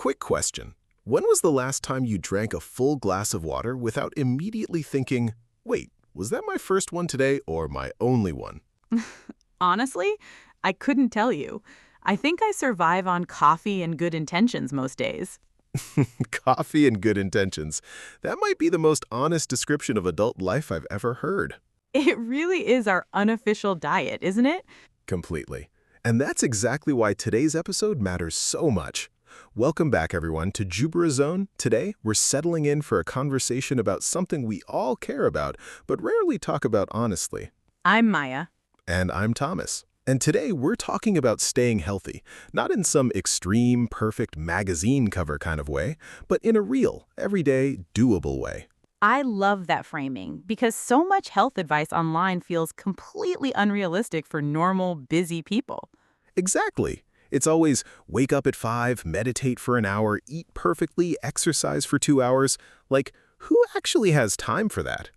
Quick question. When was the last time you drank a full glass of water without immediately thinking, wait, was that my first one today or my only one? Honestly, I couldn't tell you. I think I survive on coffee and good intentions most days. Coffee and good intentions. That might be the most honest description of adult life I've ever heard. It really is our unofficial diet, isn't it? Completely. And that's exactly why today's episode matters so much. Welcome back, everyone, to Joobira Zone. Today, we're settling in for a conversation about something we all care about, but rarely talk about honestly. I'm Maya. And I'm Thomas. And today, we're talking about staying healthy, not in some extreme, perfect magazine cover kind of way, but in a real, everyday, doable way. I love that framing because so much health advice online feels completely unrealistic for normal, busy people. Exactly. It's always wake up at 5, meditate for an hour, eat perfectly, exercise for 2 hours. Like, who actually has time for that?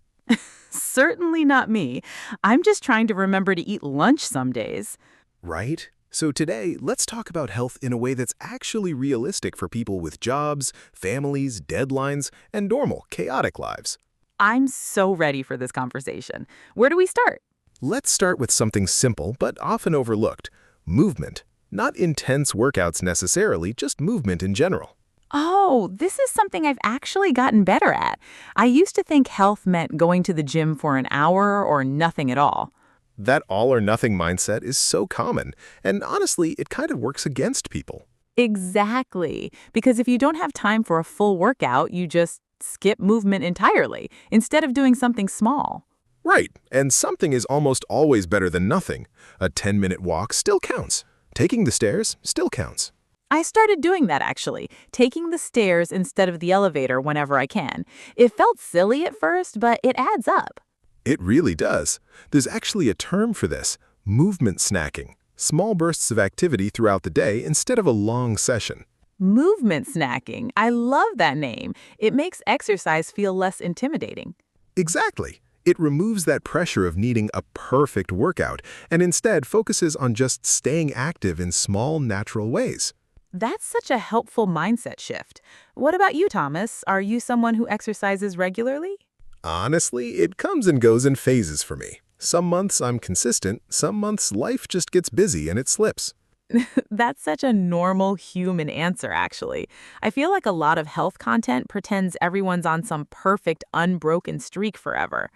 Certainly not me. I'm just trying to remember to eat lunch some days. Right? So today, let's talk about health in a way that's actually realistic for people with jobs, families, deadlines, and normal, chaotic lives. I'm so ready for this conversation. Where do we start? Let's start with something simple but often overlooked: movement. Not intense workouts necessarily, just movement in general. Oh, this is something I've actually gotten better at. I used to think health meant going to the gym for an hour or nothing at all. That all-or-nothing mindset is so common, and honestly, it kind of works against people. Exactly. Because if you don't have time for a full workout, you just skip movement entirely instead of doing something small. Right, and something is almost always better than nothing. A 10-minute walk still counts. Taking the stairs still counts. I started doing that actually, taking the stairs instead of the elevator whenever I can. It felt silly at first, but it adds up. It really does. There's actually a term for this: movement snacking. Small bursts of activity throughout the day instead of a long session. Movement snacking. I love that name. It makes exercise feel less intimidating. Exactly. It removes that pressure of needing a perfect workout and instead focuses on just staying active in small, natural ways. That's such a helpful mindset shift. What about you, Thomas? Are you someone who exercises regularly? Honestly, it comes and goes in phases for me. Some months I'm consistent, some months life just gets busy and it slips. That's such a normal human answer, actually. I feel like a lot of health content pretends everyone's on some perfect, unbroken streak forever.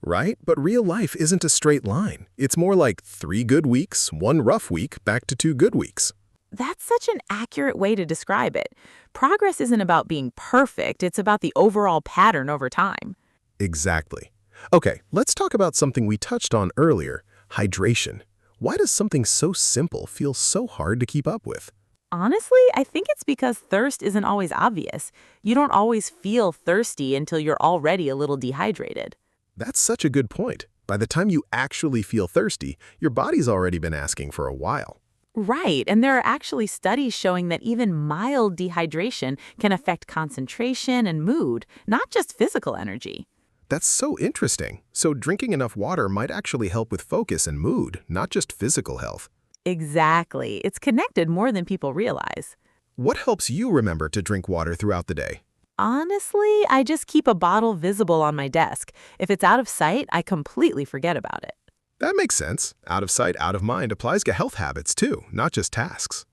Right? But real life isn't a straight line. It's more like 3 good weeks, 1 rough week, back to 2 good weeks. That's such an accurate way to describe it. Progress isn't about being perfect, it's about the overall pattern over time. Exactly. Okay, let's talk about something we touched on earlier: hydration. Why does something so simple feel so hard to keep up with? Honestly, I think it's because thirst isn't always obvious. You don't always feel thirsty until you're already a little dehydrated. That's such a good point. By the time you actually feel thirsty, your body's already been asking for a while. Right, and there are actually studies showing that even mild dehydration can affect concentration and mood, not just physical energy. That's so interesting. So drinking enough water might actually help with focus and mood, not just physical health. Exactly. It's connected more than people realize. What helps you remember to drink water throughout the day? Honestly, I just keep a bottle visible on my desk. If it's out of sight, I completely forget about it. That makes sense. Out of sight, out of mind applies to health habits too, not just tasks.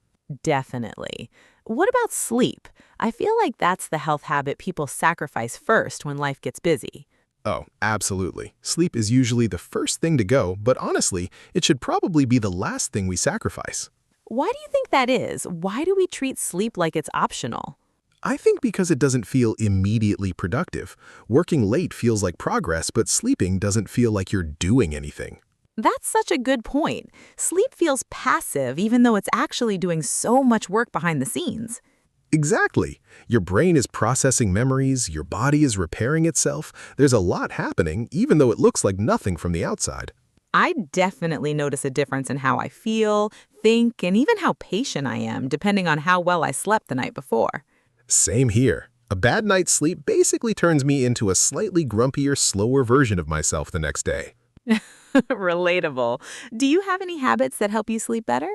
Definitely. What about sleep? I feel like that's the health habit people sacrifice first when life gets busy. Oh, absolutely. Sleep is usually the first thing to go, but honestly, it should probably be the last thing we sacrifice. Why do you think that is? Why do we treat sleep like it's optional? I think because it doesn't feel immediately productive. Working late feels like progress, but sleeping doesn't feel like you're doing anything. That's such a good point. Sleep feels passive even though it's actually doing so much work behind the scenes. Exactly. Your brain is processing memories, your body is repairing itself. There's a lot happening, even though it looks like nothing from the outside. I definitely notice a difference in how I feel, think, and even how patient I am, depending on how well I slept the night before. Same here. A bad night's sleep basically turns me into a slightly grumpier, slower version of myself the next day. Relatable. Do you have any habits that help you sleep better?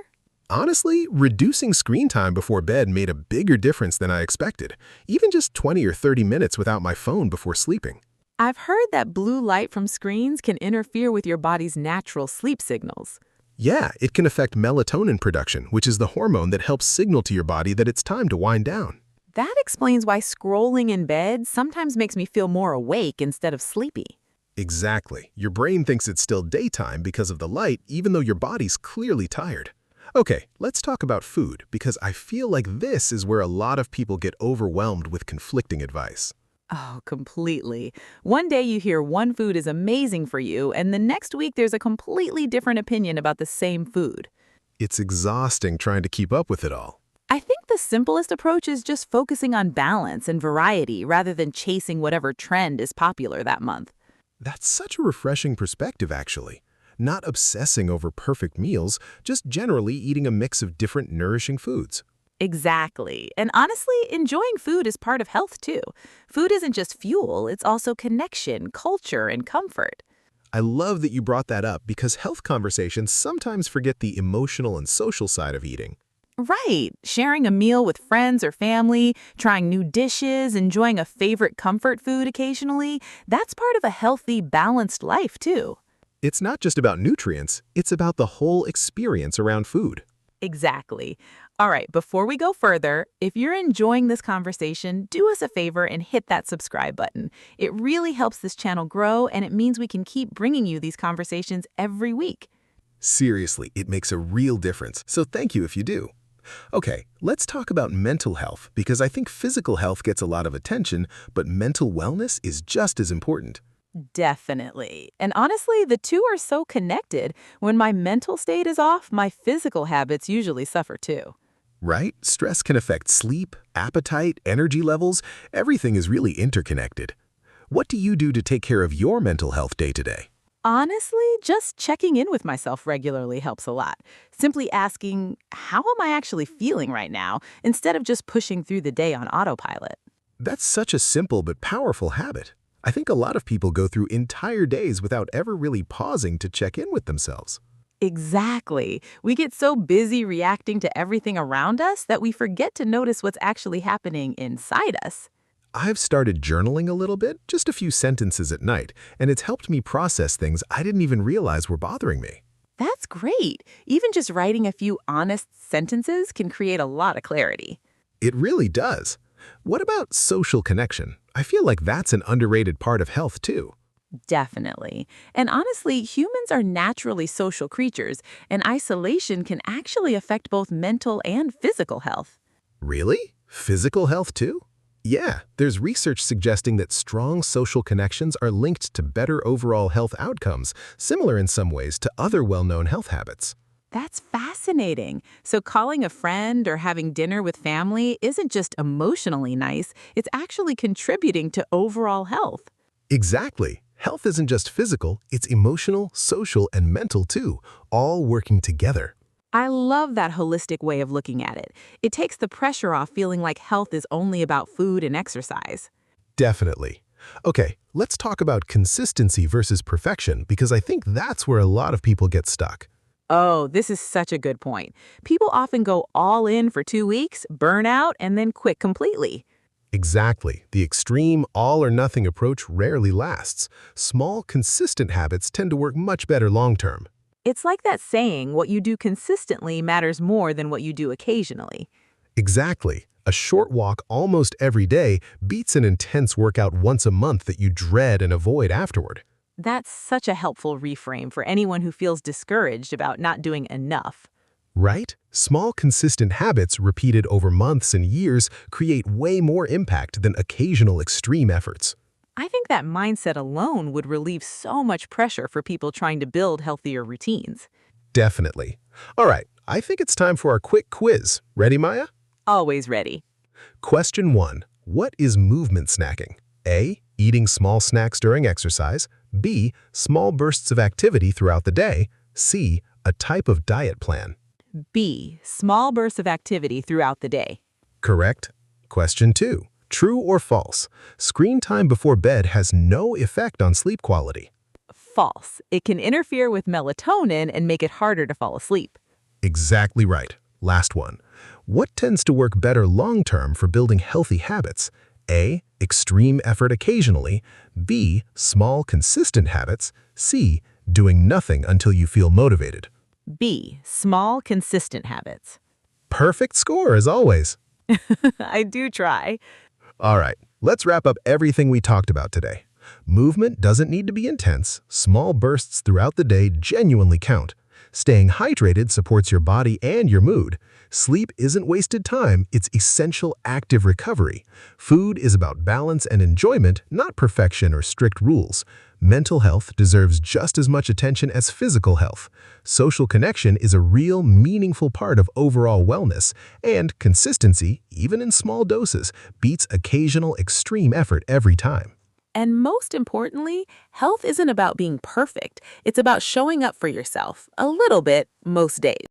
Honestly, reducing screen time before bed made a bigger difference than I expected, even just 20 or 30 minutes without my phone before sleeping. I've heard that blue light from screens can interfere with your body's natural sleep signals. Yeah, it can affect melatonin production, which is the hormone that helps signal to your body that it's time to wind down. That explains why scrolling in bed sometimes makes me feel more awake instead of sleepy. Exactly. Your brain thinks it's still daytime because of the light, even though your body's clearly tired. Okay, let's talk about food, because I feel like this is where a lot of people get overwhelmed with conflicting advice. Oh, completely. One day you hear one food is amazing for you, and the next week there's a completely different opinion about the same food. It's exhausting trying to keep up with it all. I think the simplest approach is just focusing on balance and variety rather than chasing whatever trend is popular that month. That's such a refreshing perspective, actually. Not obsessing over perfect meals, just generally eating a mix of different nourishing foods. Exactly. And honestly, enjoying food is part of health too. Food isn't just fuel, it's also connection, culture, and comfort. I love that you brought that up because health conversations sometimes forget the emotional and social side of eating. Right. Sharing a meal with friends or family, trying new dishes, enjoying a favorite comfort food occasionally, that's part of a healthy, balanced life too. It's not just about nutrients, it's about the whole experience around food. Exactly. All right, before we go further, if you're enjoying this conversation, do us a favor and hit that subscribe button. It really helps this channel grow, and it means we can keep bringing you these conversations every week. Seriously, it makes a real difference, so thank you if you do. Okay, let's talk about mental health because I think physical health gets a lot of attention, but mental wellness is just as important. Definitely. And honestly, the two are so connected. When my mental state is off, my physical habits usually suffer too. Right? Stress can affect sleep, appetite, energy levels. Everything is really interconnected. What do you do to take care of your mental health day to day? Honestly, just checking in with myself regularly helps a lot. Simply asking, how am I actually feeling right now, instead of just pushing through the day on autopilot? That's such a simple but powerful habit. I think a lot of people go through entire days without ever really pausing to check in with themselves. Exactly. We get so busy reacting to everything around us that we forget to notice what's actually happening inside us. I've started journaling a little bit, just a few sentences at night, and it's helped me process things I didn't even realize were bothering me. That's great. Even just writing a few honest sentences can create a lot of clarity. It really does. What about social connection? I feel like that's an underrated part of health, too. Definitely. And honestly, humans are naturally social creatures, and isolation can actually affect both mental and physical health. Really? Physical health, too? Yeah, there's research suggesting that strong social connections are linked to better overall health outcomes, similar in some ways to other well-known health habits. That's fascinating. So calling a friend or having dinner with family isn't just emotionally nice, it's actually contributing to overall health. Exactly. Health isn't just physical, it's emotional, social, and mental too, all working together. I love that holistic way of looking at it. It takes the pressure off feeling like health is only about food and exercise. Definitely. Okay, let's talk about consistency versus perfection because I think that's where a lot of people get stuck. Oh, this is such a good point. People often go all in for 2 weeks, burn out, and then quit completely. Exactly. The extreme all-or-nothing approach rarely lasts. Small, consistent habits tend to work much better long-term. It's like that saying, what you do consistently matters more than what you do occasionally. Exactly. A short walk almost every day beats an intense workout once a month that you dread and avoid afterward. That's such a helpful reframe for anyone who feels discouraged about not doing enough. Right? Small, consistent habits repeated over months and years create way more impact than occasional extreme efforts. I think that mindset alone would relieve so much pressure for people trying to build healthier routines. Definitely. All right, I think it's time for our quick quiz. Ready, Maya? Always ready. Question 1. What is movement snacking? A. Eating small snacks during exercise. B. Small bursts of activity throughout the day. C. A type of diet plan. B. Small bursts of activity throughout the day. Correct. Question 2. True or false? Screen time before bed has no effect on sleep quality. False. It can interfere with melatonin and make it harder to fall asleep. Exactly right. Last one. What tends to work better long-term for building healthy habits? A. Extreme effort occasionally. B. Small, consistent habits. C. Doing nothing until you feel motivated. B. Small, consistent habits. Perfect score, as always. I do try. All right, let's wrap up everything we talked about today. Movement doesn't need to be intense. Small bursts throughout the day genuinely count. Staying hydrated supports your body and your mood. Sleep isn't wasted time, it's essential active recovery. Food is about balance and enjoyment, not perfection or strict rules. Mental health deserves just as much attention as physical health. Social connection is a real, meaningful part of overall wellness, and consistency, even in small doses, beats occasional extreme effort every time. And most importantly, health isn't about being perfect. It's about showing up for yourself, a little bit, most days.